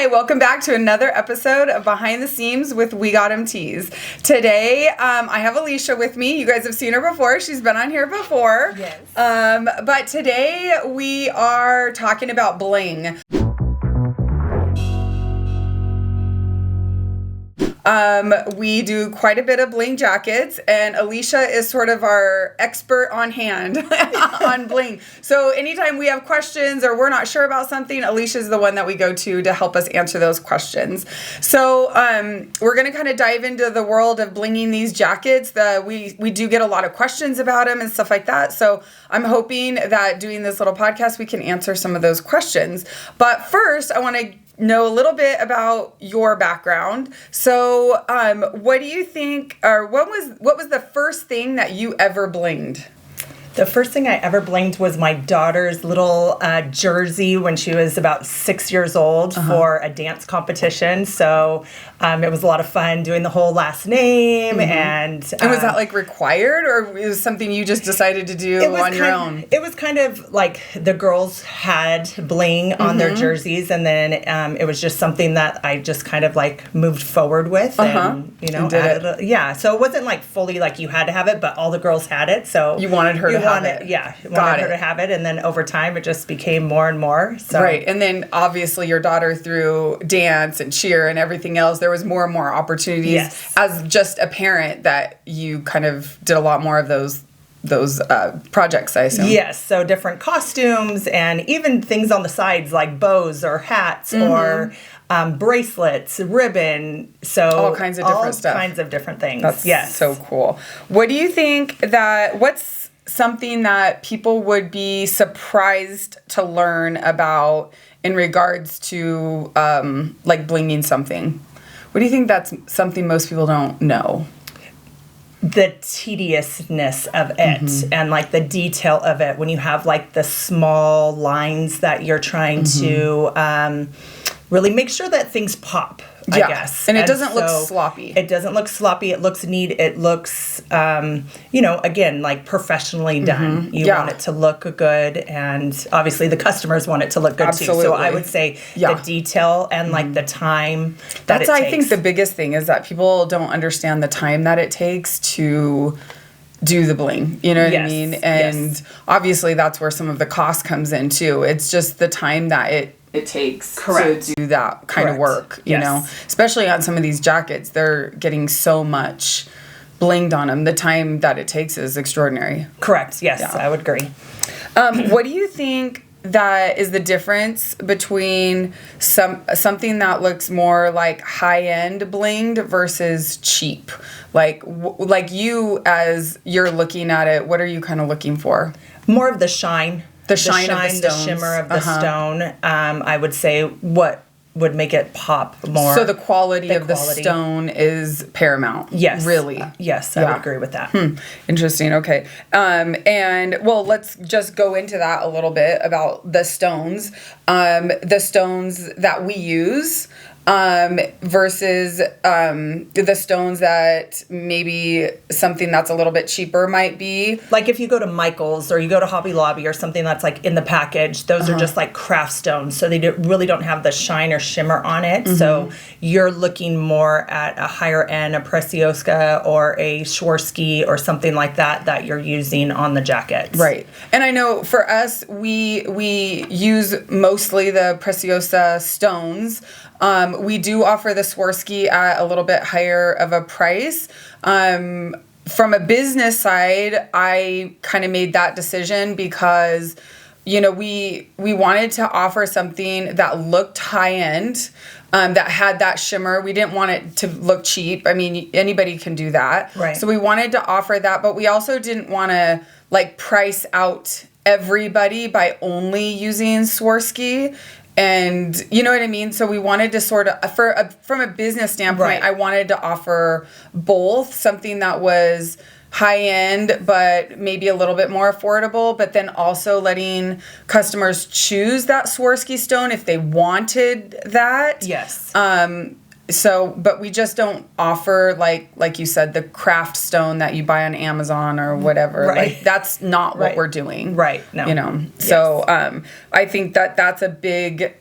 Hi, welcome back to another episode of Behind the Seams with WeGotEm Tees. Today, I have Alicia with me. You guys have seen her before. She's been on here before. Yes. But today we are talking about bling. We do quite a bit of bling jackets, and Alicia is sort of our expert on hand on bling. So anytime we have questions or we're not sure about something, Alicia is the one that we go to help us answer those questions. So we're going to kind of dive into the world of blinging these jackets. We do get a lot of questions about them and stuff like that. So I'm hoping that doing this little podcast, we can answer some of those questions. But first, I want to know a little bit about your background. So, what do you think, or what was the first thing that you ever blinged? The first thing I ever blinged was my daughter's little jersey when she was about 6 years old for a dance competition. So it was a lot of fun doing the whole last name. And was that like required, or it was something you just decided to do on your own? It was kind of like the girls had bling on their jerseys, and then it was just something that I just kind of like moved forward with and, added yeah. So it wasn't like fully like you had to have it, but all the girls had it. So you wanted her to have it. Yeah, wanted her to have it, and then over time it just became more and more. So. Right, and then obviously your daughter through dance and cheer and everything else, there was more and more opportunities as just a parent that you kind of did a lot more of those projects, I assume. Yes, so different costumes and even things on the sides like bows or hats or bracelets, ribbon, so all kinds of different stuff. All kinds of different things. That's so cool. What do you think what's something that people would be surprised to learn about in regards to like blinging something? What do you think that's something most people don't know? The tediousness of it and like the detail of it when you have like the small lines that you're trying to really make sure that things pop, I guess. And it doesn't look sloppy. It doesn't look sloppy. It looks neat. It looks, again, like professionally done. You want it to look good, and obviously the customers want it to look good too. So I would say the detail and like the time that it takes. I think the biggest thing is that people don't understand the time that it takes to do the bling, you know what I mean? And obviously that's where some of the cost comes in too. It's just the time that it takes to do that kind of work, you know? Especially on some of these jackets, they're getting so much blinged on them. The time that it takes is extraordinary. Correct, yes, I would agree. What do you think that is the difference between something that looks more like high-end blinged versus cheap? Like you, as you're looking at it, what are you kind of looking for? More of the shine. The shine of the stones. The shimmer of the stone. I would say what would make it pop more. So the quality of the stone is paramount. Yes. Really? Yes, I would agree with that. Interesting. Okay. And well, let's just go into that a little bit about the stones. The stones that we use versus the stones that maybe something that's a little bit cheaper might be. Like if you go to Michael's or you go to Hobby Lobby or something that's like in the package, those are just like craft stones. So they really don't have the shine or shimmer on it. So you're looking more at a higher end, a Preciosa or a Swarovski or something like that you're using on the jackets. Right. And I know for us, we use mostly the Preciosa stones. We do offer the Swarovski at a little bit higher of a price. From a business side, I kind of made that decision because, we wanted to offer something that looked high end, that had that shimmer. We didn't want it to look cheap. I mean, anybody can do that. Right. So we wanted to offer that, but we also didn't want to like price out everybody by only using Swarovski. And you know what I mean? So we wanted to sort of, from a business standpoint, I wanted to offer both, something that was high end, but maybe a little bit more affordable, but then also letting customers choose that Swarovski stone if they wanted that. Yes. But we just don't offer, like you said, the craft stone that you buy on Amazon or whatever. Right. Like, that's not what we're doing. Right. No. So I think that that's a big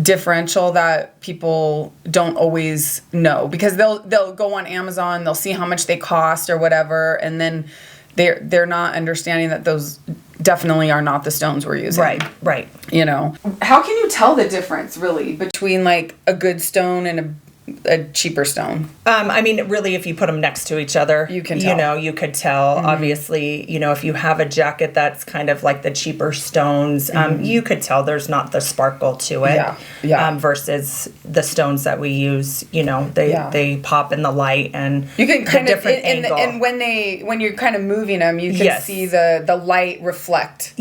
differential that people don't always know, because they'll go on Amazon, they'll see how much they cost or whatever, and then they're not understanding that those definitely are not the stones we're using. Right. You know, how can you tell the difference really between like a good stone and a cheaper stone? I mean, really, if you put them next to each other, you can tell. You know, you could tell. Obviously, you know, if you have a jacket that's kind of like the cheaper stones, you could tell there's not the sparkle to it. Versus the stones that we use, you know, they pop in the light, and you can kind of angle. And when you're kind of moving them, you can see the light reflect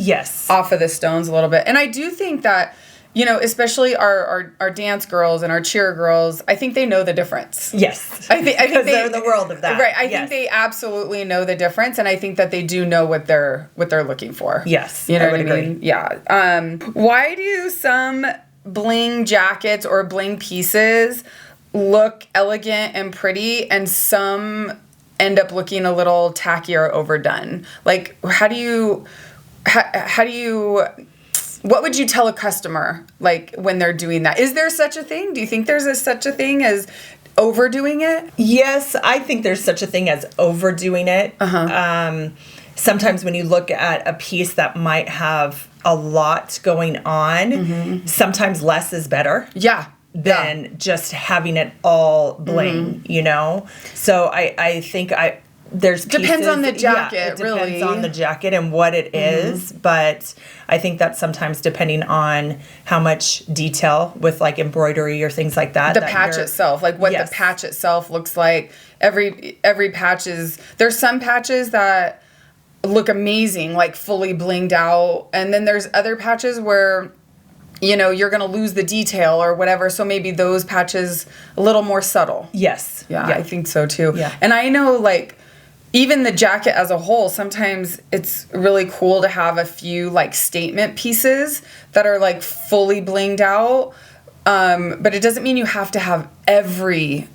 off of the stones a little bit. And I do think that, you know, especially our dance girls and our cheer girls, I think they know the difference. Yes. I think they're in the world of that. Right. I think they absolutely know the difference, and I think that they do know what they're looking for. Yes. You know I would agree. mean? Yeah. Why do some bling jackets or bling pieces look elegant and pretty, and some end up looking a little tacky or overdone? Like, how do you what would you tell a customer, like, when they're doing that? Is there such a thing? Do you think there's such a thing as overdoing it? Yes, I think there's such a thing as overdoing it. Sometimes when you look at a piece that might have a lot going on, sometimes less is better. Than just having it all bling, you know? So I think there's pieces, depends on the jacket, it really. Depends on the jacket and what it is, but I think that sometimes depending on how much detail with like embroidery or things like that. The patch itself, like what the patch itself looks like. Every patch there's some patches that look amazing, like fully blinged out, and then there's other patches where, you know, you're going to lose the detail or whatever, so maybe those patches a little more subtle. Yes. Yeah, I think so too. Yeah. And I know, like, even the jacket as a whole, sometimes it's really cool to have a few like statement pieces that are like fully blinged out, but it doesn't mean you have to have every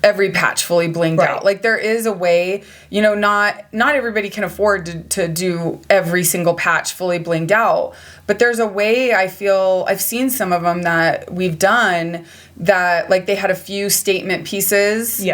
patch fully blinged out. Like, there is a way, you know, not everybody can afford to do every single patch fully blinged out, but there's a way. I feel I've seen some of them that we've done that, like, they had a few statement pieces.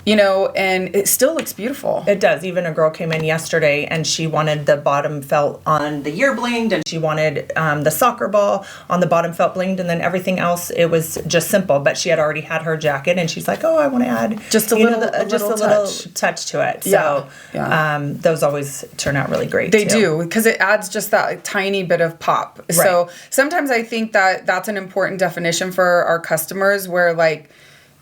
You know, and it still looks beautiful. It does. Even a girl came in yesterday and she wanted the bottom felt on the ear blinged, and she wanted the soccer ball on the bottom felt blinged, and then everything else, it was just simple. But she had already had her jacket, and she's like, oh, I want to add just a little touch to it. So those always turn out really great. They do, because it adds just that like, tiny bit of pop. So sometimes I think that that's an important definition for our customers, where like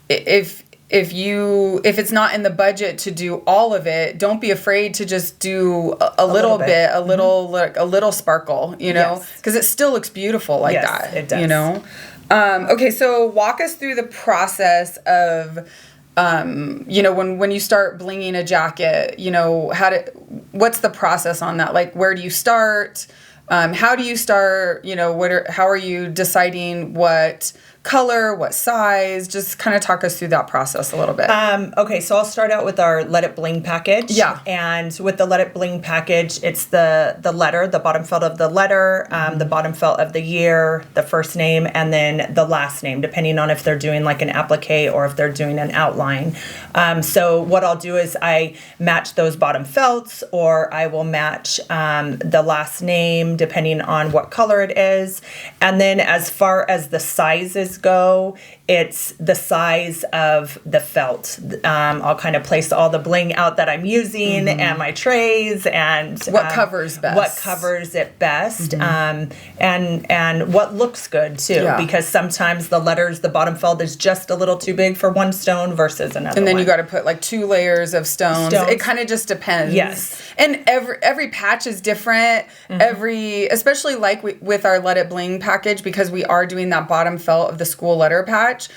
if it's not in the budget to do all of it, don't be afraid to just do a little bit, a little sparkle, you know, because it still looks beautiful like that. It does. You know. Okay, so walk us through the process of, you know, when you start blinging a jacket, you know, what's the process on that? Like, where do you start? How do you start? You know, how are you deciding what color, what size? Just kind of talk us through that process a little bit. Okay, so I'll start out with our Let It Bling package. And with the Let It Bling package, it's the letter, the bottom felt of the letter, the bottom felt of the year, the first name, and then the last name, depending on if they're doing like an applique or if they're doing an outline. So what I'll do is I match those bottom felts, or I will match the last name, depending on what color it is. And then as far as the sizes go, it's the size of the felt. I'll kind of place all the bling out that I'm using and my trays, and what covers best. What covers it best, and what looks good too, because sometimes the letters, the bottom felt is just a little too big for one stone versus another. And then you got to put like 2 layers of stones. It kind of just depends. And every patch is different. Especially like with our Let It Bling package, because we are doing that bottom felt of the school letter patch.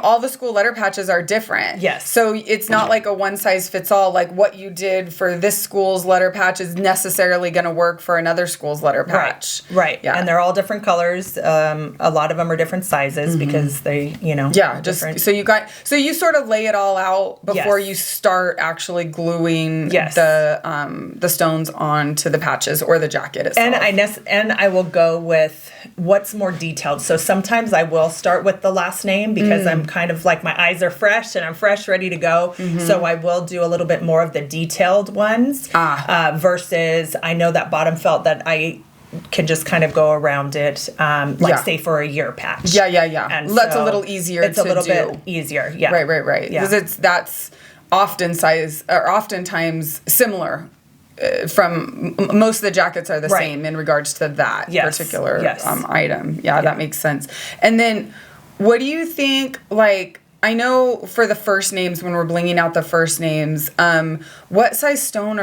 all the school letter patches are different. Yes. So it's not like a one size fits all, like what you did for this school's letter patch is necessarily going to work for another school's letter patch. Right. Yeah. And they're all different colors. A lot of them are different sizes because they, Yeah, just different. so you sort of lay it all out before Yes. you start actually gluing Yes. the stones onto the patches or the jacket itself. And I will go with what's more detailed. So sometimes I will start with the last name because I'm kind of like my eyes are fresh and I'm fresh, ready to go. So I will do a little bit more of the detailed ones versus I know that bottom felt that I can just kind of go around it, say for a year patch. Yeah. And that's so a little easier it's to a little do. bit easier. Yeah. Right. Yeah. Because that's oftentimes similar. From most of the jackets are the same in regards to that particular item. Yeah, that makes sense. And then, what do you think? Like, I know for the first names, when we're blinging out the first names, what size stone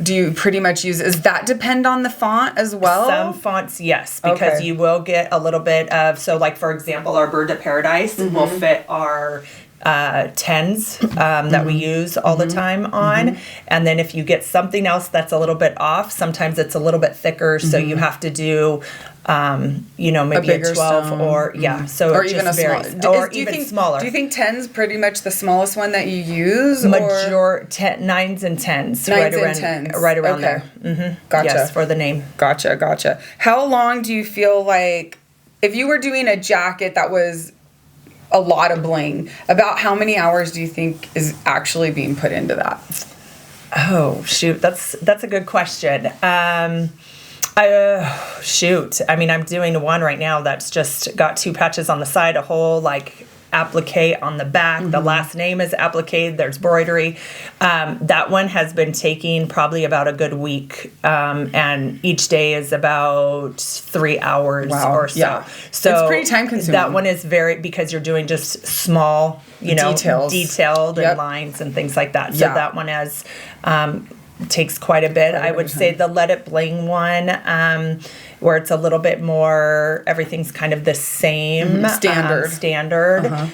do you pretty much use? Does that depend on the font as well? Some fonts, yes, because you will get a little bit of, so like for example, our Bird of Paradise will fit our 10s that we use all the time on. And then if you get something else that's a little bit off, sometimes it's a little bit thicker, so you have to do maybe a 12 stone. or so or it even just a varies. small, Or even smaller. Do you think 10's pretty much the smallest one that you use? Nines and 10s. Right around there. Gotcha. Yes, for the name. Gotcha. How long do you feel like, if you were doing a jacket that was a lot of bling, about how many hours do you think is actually being put into that? Oh, shoot. That's a good question. I mean, I'm doing one right now that's just got 2 patches on the side, a whole applique on the back. The last name is applique. There's embroidery. That one has been taking probably about a good week, and each day is about 3 hours or so. Yeah. So it's pretty time consuming. That one is because you're doing just small, detailed and lines and things like that. So that one takes quite a bit. I would say the Let It Bling one, where it's a little bit more, everything's kind of the same. Standard.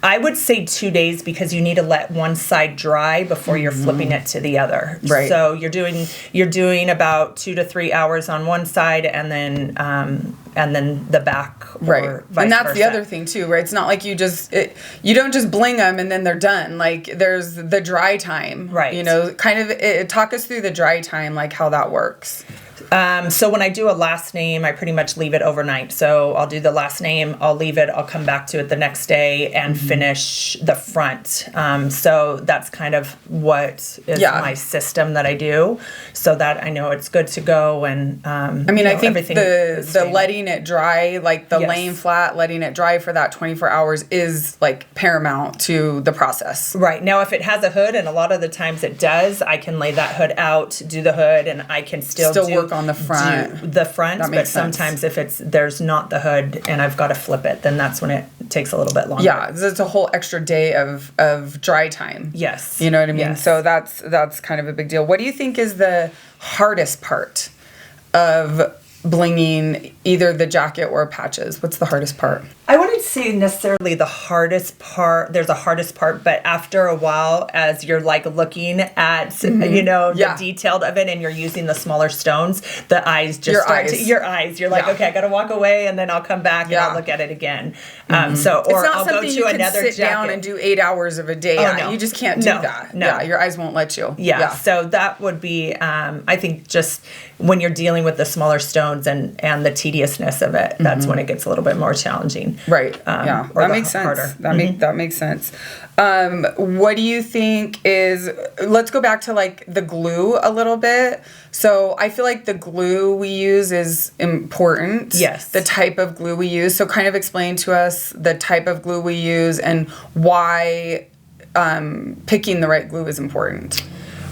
I would say 2 days because you need to let one side dry before you're flipping it to the other. Right. So you're doing about 2 to 3 hours on one side and then the back. Or vice and that's versa. the other thing too, right? It's not like you don't just bling them and then they're done. Like there's the dry time. Right. Talk us through the dry time, like how that works. So when I do a last name, I pretty much leave it overnight. So I'll do the last name, I'll leave it, I'll come back to it the next day and finish the front. So that's kind of what is my system that I do, so that I know it's good to go. And I think the letting it dry, like the laying flat, letting it dry for that 24 hours is like paramount to the process. Right. Now, if it has a hood, and a lot of the times it does, I can lay that hood out, do the hood, and I can still work on the front. But sometimes if there's not the hood and I've got to flip it, then that's when it takes a little bit longer. Yeah, it's a whole extra day of dry time. Yes. You know what I mean? Yes. So that's kind of a big deal. What do you think is the hardest part of blinging either the jacket or patches? What's the hardest part? I wouldn't say necessarily the hardest part. There's a hardest part, but after a while, as you're looking at, the detailed of it and you're using the smaller stones, the eyes just you're okay, I got to walk away and then I'll come back and I'll look at it again. It's not I'll something go to you can another sit down and do 8 hours of a day. No. You just can't do that. No. Yeah, your eyes won't let you. Yeah. So that would be, I think, just when you're dealing with the smaller stones and the tediousness of it, that's when it gets a little bit more challenging. Right. That makes sense. Harder. That makes sense. What do you think is? Let's go back to the glue a little bit. So I feel like the glue we use is important. Yes. The type of glue we use. So kind of explain to us the type of glue we use and why picking the right glue is important.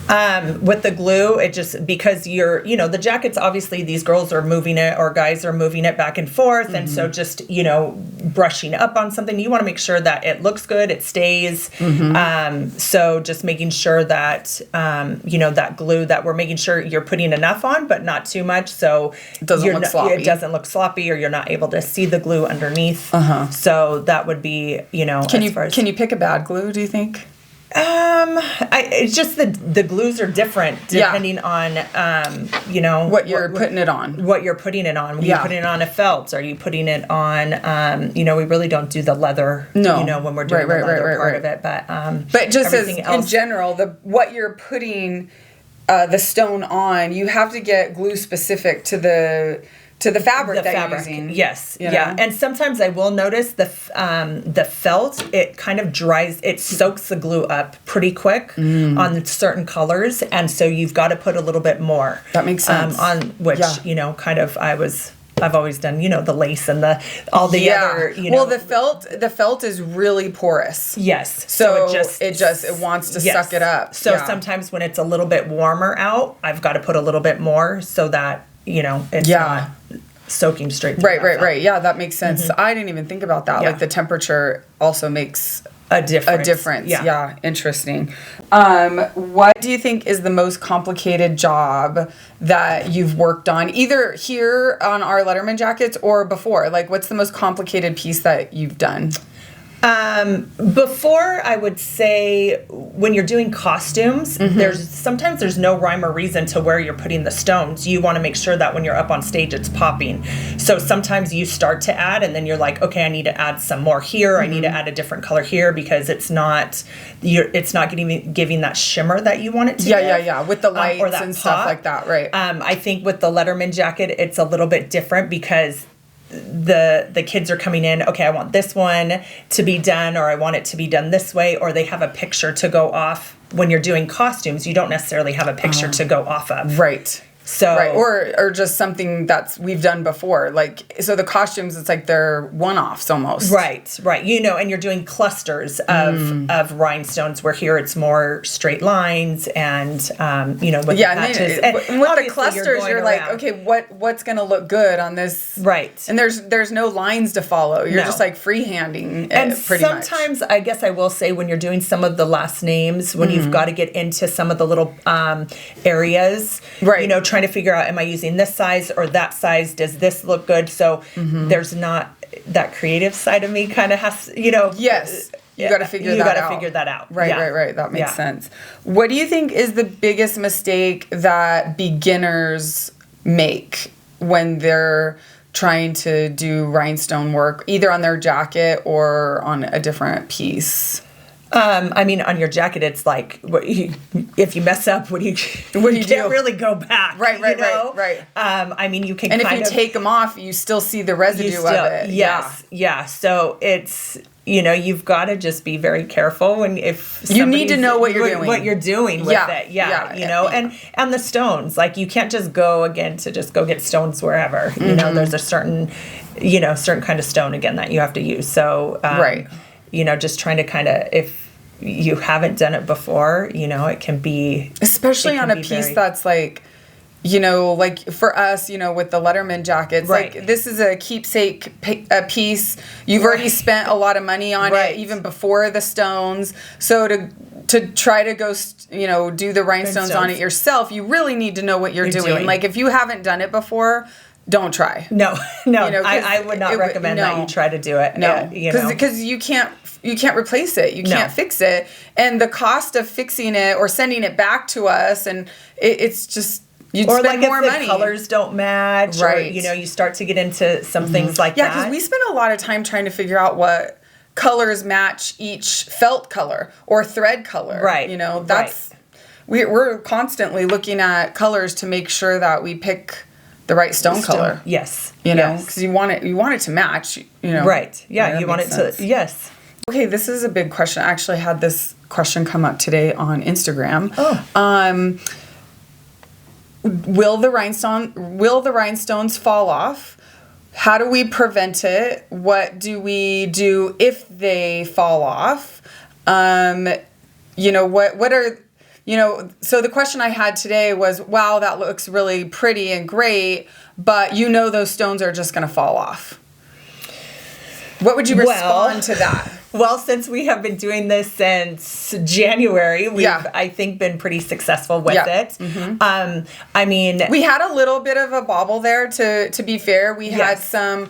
With the glue, it just, because the jackets, obviously these girls are moving it or guys are moving it back and forth. And so just, brushing up on something, you want to make sure that it looks good, it stays. So just making sure that, that glue, that we're making sure you're putting enough on, but not too much. So it doesn't look sloppy, or you're not able to see the glue underneath. So that would be, Can you pick a bad glue, do you think? It's just the glues are different depending on, what you're putting it on. What you're putting it on. Are you putting it on a felt? Are you putting it on, we really don't do the leather, when we're doing the leather part of it. But just as in general, what you're putting the stone on, you have to get glue specific to the fabric you're using. Yes. Yeah. And sometimes I will notice the felt, it kind of dries, it soaks the glue up pretty quick on certain colors. And so you've got to put a little bit more. That makes sense. On which, I've always done, the lace and all the other, Well, the felt is really porous. Yes. So it wants to suck it up. So sometimes when it's a little bit warmer out, I've got to put a little bit more so that, it's not soaking straight through. Right. Yeah, that makes sense. I didn't even think about that. Like the temperature also makes a difference. Yeah, interesting. What do you think is the most complicated job that you've worked on, either here on our Letterman jackets or before? Like, what's the most complicated piece that you've done? Before, I would say when you're doing costumes, sometimes there's no rhyme or reason to where you're putting the stones. You want to make sure that when you're up on stage, it's popping. So sometimes you start to add, and then you're like, okay, I need to add some more here. I need to add a different color here because it's not giving that shimmer that you want it to. Yeah. With the lights and pop. Stuff like that, right? I think with the Letterman jacket, it's a little bit different because the kids are coming in, okay, I want this one to be done, or I want it to be done this way, or they have a picture to go off. When you're doing costumes, you don't necessarily have a picture to go off of. Right. So or just something we've done before. Like, so the costumes, it's like they're one-offs almost. Right. And you're doing clusters of rhinestones, where here it's more straight lines and with the patches. And with the clusters, you're like, okay, what's going to look good on this? Right. And there's no lines to follow. You're just like freehanding it, and pretty much. Sometimes, I guess I will say, when you're doing some of the last names, when you've got to get into some of the little areas, right. Trying to figure out, am I using this size or that size? Does this look good? So there's not that creative side of me kind of has, Yes. You got to figure that out. Right. That makes sense. What do you think is the biggest mistake that beginners make when they're trying to do rhinestone work, either on their jacket or on a different piece? On your jacket, it's like, if you mess up, what do you can't really go back. Right. You can. And if you take them off, you still see the residue of it. Yes. Yeah. So it's, you've got to just be very careful if you need to know what you're doing with it. Yeah. And the stones, like, you can't just go get stones wherever. There's a certain kind of stone again that you have to use. So right. Just trying to kind of, if you haven't done it before, it can be... Especially on a piece that's like, like for us, with the Letterman jackets, right. Like, this is a keepsake piece. You've already spent a lot of money on it, even before the stones. So to try to go, do the rhinestones on it yourself, you really need to know what you're doing. Like, if you haven't done it before... Don't try. No. I would not recommend that you try to do it. No, because you can't replace it. You can't fix it, and the cost of fixing it or sending it back to us, and it's just you'd spend more money. Or the colors don't match, right? Or, you start to get into some things like that. Yeah, because we spend a lot of time trying to figure out what colors match each felt color or thread color. Right. That's we're constantly looking at colors to make sure that we pick the right stone color. Yes. Because you want it to match, Right. Yeah, you want it to, yes. Okay, this is a big question. I actually had this question come up today on Instagram. Oh. Will the rhinestones fall off? How do we prevent it? What do we do if they fall off? What are so the question I had today was, wow, that looks really pretty and great, but those stones are just going to fall off. What would you respond to that? Well, since we have been doing this since January, we've, I think, been pretty successful with it. Mm-hmm. I mean... We had a little bit of a bobble there, to be fair. We had some...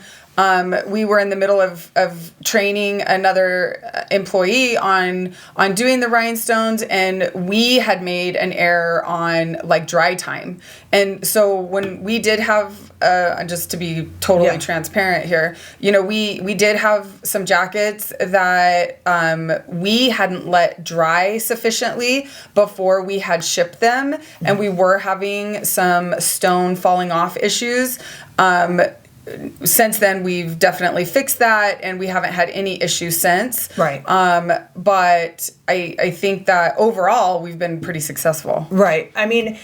we were in the middle of training another employee on doing the rhinestones, and we had made an error on like dry time. And so when we did have, just to be totally transparent here, we did have some jackets that we hadn't let dry sufficiently before we had shipped them, and we were having some stone falling off issues. Since then, we've definitely fixed that, and we haven't had any issues since. Right. But I think that overall, we've been pretty successful. Right. I mean,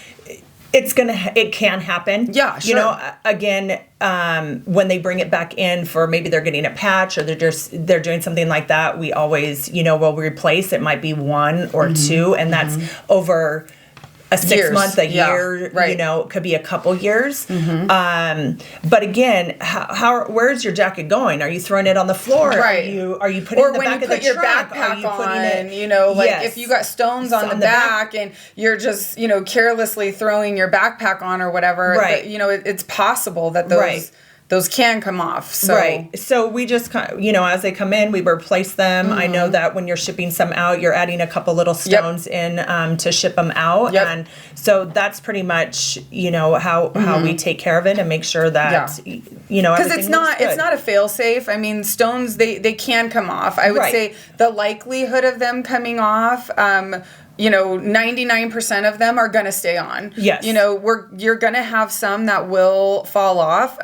it can happen. Yeah, sure. Again, when they bring it back in for maybe they're getting a patch or they're doing something like that, we always, we'll replace. It might be one or two, and that's over a 6 month, a year, it could be a couple years. Mm-hmm. But again, where's your jacket going? Are you throwing it on the floor? Right. Are you putting it in the back of the truck? Or when you put your backpack on, if you got stones on the back and you're just, carelessly throwing your backpack on or whatever, it's possible that those can come off. So we just, as they come in, we replace them. Mm-hmm. I know that when you're shipping some out, you're adding a couple little stones in to ship them out. Yep. And so that's pretty much, how we take care of it and make sure that, because it's not a fail safe. I mean, stones, they can come off. I would say the likelihood of them coming off, 99% of them are going to stay on. Yes. You're going to have some that will fall off.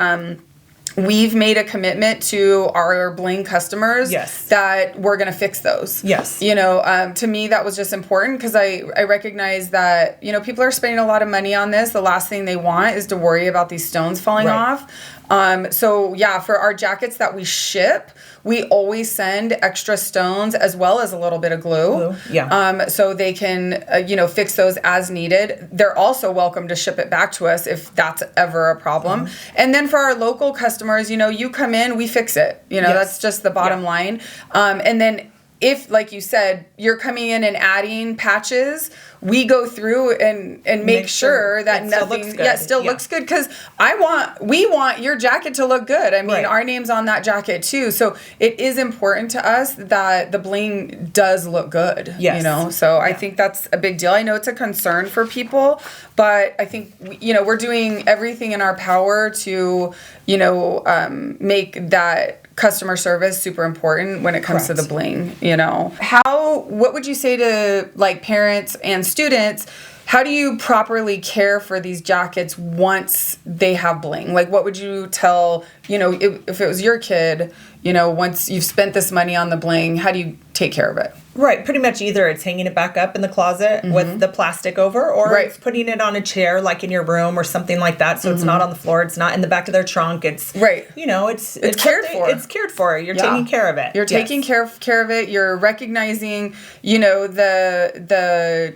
We've made a commitment to our Bling customers that we're going to fix those. Yes. To me, that was just important because I recognize that, people are spending a lot of money on this. The last thing they want is to worry about these stones falling off. For our jackets that we ship, we always send extra stones as well as a little bit of glue. So they can, fix those as needed. They're also welcome to ship it back to us if that's ever a problem. Mm-hmm. And then for our local customers, you come in, we fix it. That's just the bottom line. And then if, like you said, you're coming in and adding patches, we go through and make sure that nothing looks good because we want your jacket to look good. I mean, our name's on that jacket too. So it is important to us that the bling does look good. Yes. So I think that's a big deal. I know it's a concern for people, but I think we're doing everything in our power to make that customer service super important when it comes to the bling. What would you say to like parents and students? How do you properly care for these jackets once they have bling? Like, what would you tell, if it was your kid, once you've spent this money on the bling, how do you take care of it? Right. Pretty much either it's hanging it back up in the closet with the plastic over, or it's putting it on a chair like in your room or something like that. So it's not on the floor. It's not in the back of their trunk. It's, it's cared for. It's cared for. You're taking care of it. You're taking care of it. You're recognizing, the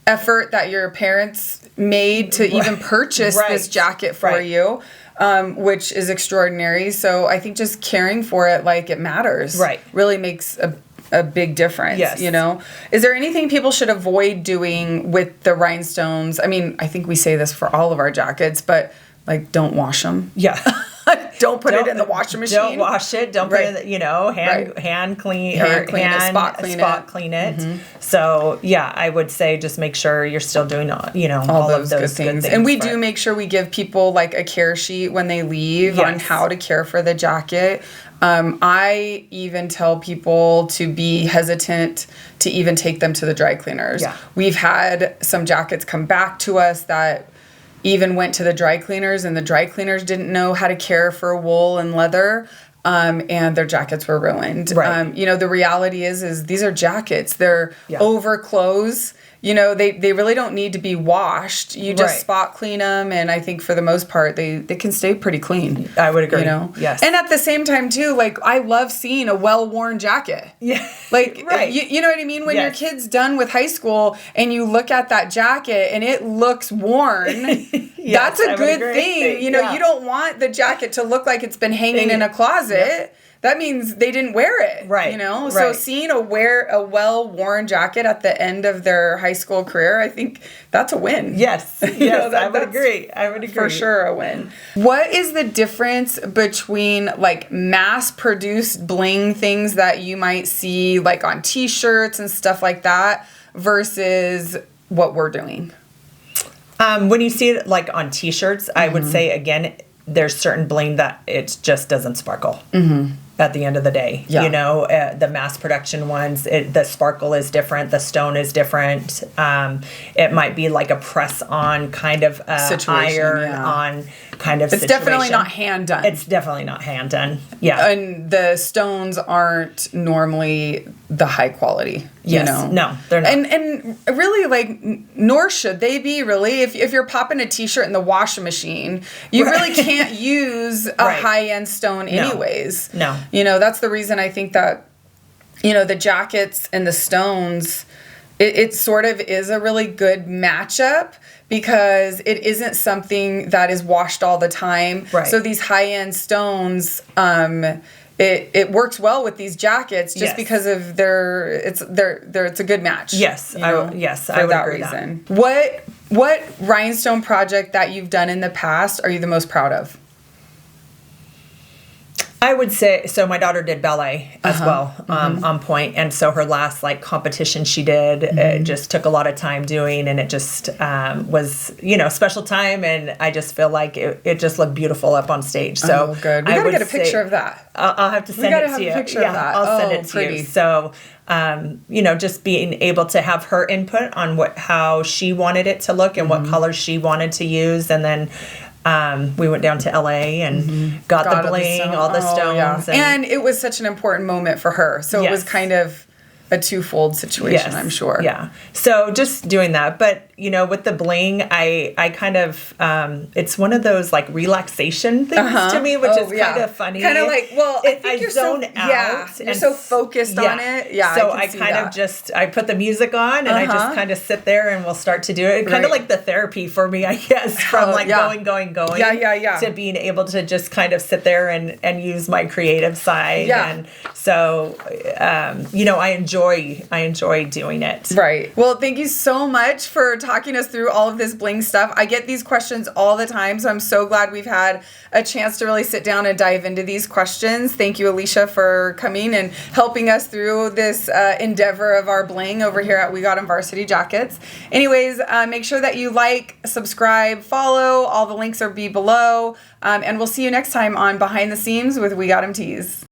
effort that your parents made to even purchase this jacket for you. Which is extraordinary. So I think just caring for it like it matters really makes a big difference. Yes. Is there anything people should avoid doing with the rhinestones? I mean, I think we say this for all of our jackets, but like, don't wash them. Yeah. Don't put it in the washing machine. Don't wash it. Don't put it in hand clean spot clean it. Mm-hmm. So I would say just make sure you're still doing all of those good things. And we do make sure we give people like a care sheet when they leave on how to care for the jacket. I even tell people to be hesitant to even take them to the dry cleaners. Yeah. We've had some jackets come back to us that even went to the dry cleaners, and the dry cleaners didn't know how to care for wool and leather, and their jackets were ruined. Right. The reality is these are jackets. They're over clothes. they really don't need to be washed. You just Right. spot clean them, and I think for the most part they can stay pretty clean. I would agree. Yes. And at the same time too, like I love seeing a well-worn jacket. Yeah. Like Right. you know what I mean? When your Yes. kid's done with high school and you look at that jacket and it looks worn, Yes, that's a I would agree. agree. Thing. You Yeah. don't want the jacket to look like it's been hanging in a closet. Yep. That means they didn't wear it. Right. So Right. seeing a well-worn jacket at the end of their high school career, I think that's a win. Yes. Yes, I would that's agree. I would agree. For sure a win. What is the difference between like mass-produced bling things that you might see like on t-shirts and stuff like that versus what we're doing? When you see it like on t-shirts, I would say again, there's certain bling that it just doesn't sparkle. At the end of the day, Yeah. the mass production ones, the sparkle is different, the stone is different. It might be like a press on kind of Situation, iron yeah. on kind of It's situation. definitely not hand done. It's definitely not hand done. Yeah. And the stones aren't normally the high quality. Yes. No, they're not. And really, like, nor should they be, really. If you're popping a t-shirt in the washing machine, you really can't use a Right. high-end stone anyways. No. That's the reason I think that, the jackets and the stones, it sort of is a really good matchup because it isn't something that is washed all the time. Right. So these high-end stones, it works well with these jackets just Yes. because of it's a good match. Yes, I would agree with that. What rhinestone project that you've done in the past are you the most proud of? I would say, so my daughter did ballet as well, on point. And so her last competition she did, it just took a lot of time doing, and it just was, special time. And I just feel like it just looked beautiful up on stage. So good. We gotta get a picture of that. I'll have to send it to you. We gotta have a picture of that. I'll send it to pretty. you. So, just being able to have her input on how she wanted it to look and what colors she wanted to use. And then, we went down to LA and got the bling, all the stones. Yeah. And it was such an important moment for her. So it was Yes. kind of a twofold situation, I'm sure. Yeah. So just doing that. But, with the bling, I kind of, it's one of those relaxation things to me, which is kind of funny. Kind of like, I think you're zone out. Yeah, you're so focused on it. Yeah. So I kind of I put the music on and I just kind of sit there and we'll start to do it. Kind of like the therapy for me, I guess, from going. Yeah. To being able to just kind of sit there and use my creative side. Yeah. And so, I enjoy doing it. Right. Well, thank you so much for talking us through all of this bling stuff. I get these questions all the time, so I'm so glad we've had a chance to really sit down and dive into these questions. Thank you, Alicia, for coming and helping us through this endeavor of our bling over here at WeGotEm Varsity Jackets. Anyways, make sure that you like, subscribe, follow. All the links are below. And we'll see you next time on Behind the Seams with WeGotEm Tees.